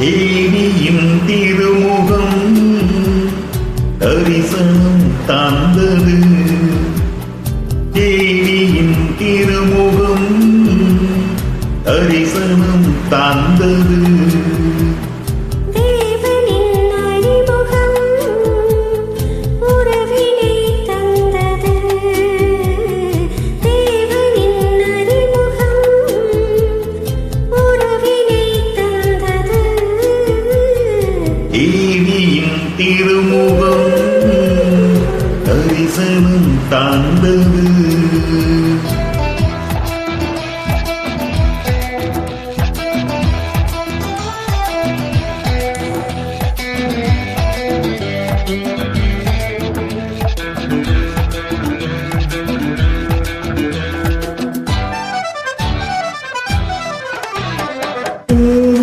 தேவியின் திருமுகம் தரிசனம் தந்தது. தேவியின் திருமுகம் தரிசனம் தந்தது. தேவியின் திருமுகம் தரிசனம் தந்தது.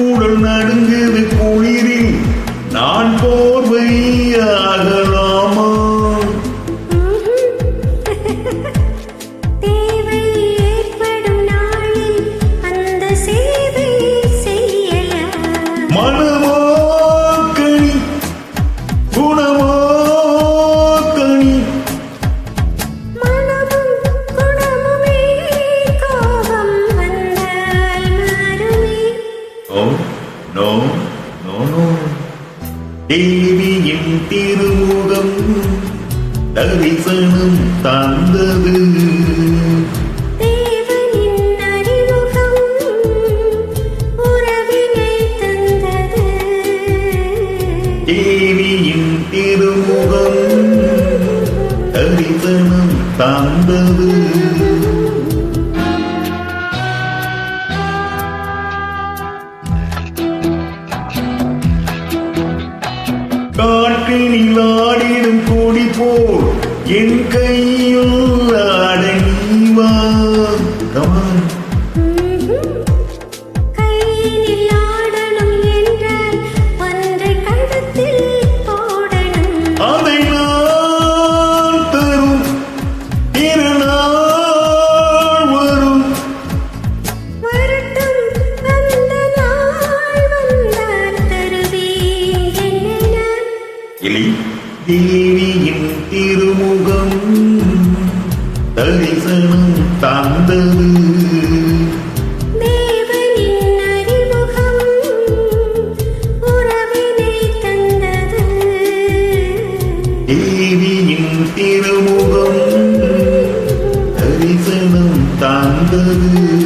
உடல் நடுங்குது குளிரில் நான் போர்வையாகலாமா? தேவை ஏற்படும் நாளில் அந்த சேவை செய்யலாம். மனமோ கனி குணமோ கனி மனமும் குணமுமே கோபம் வந்தால் மாறுமே. No no no. தேவியின் திருமுகம் தரிசனம் தந்தது. தேவனின் அறிமுகம் உறவினை தந்தது. தேவியின் திருமுகம் தரிசனம் தந்தது. காற்றினில் ஆடிடும் கொடி போல் என் கையில் ஆட நீவா. கையினில் ஆடணும் என்றால் ஒன்றை கழுத்தில் போடணும். அதை நான் தரும் திருநாள் வரும். வரட்டும் அந்த நாள் வந்தால் தருவேன் என்ன. இலி தேவியின் திருமுகம் தரிசனம் தந்தது. தேவனின் அறிமுகம் உறவினை தந்தது. தேவியின் திருமுகம் தரிசனம் தந்தது.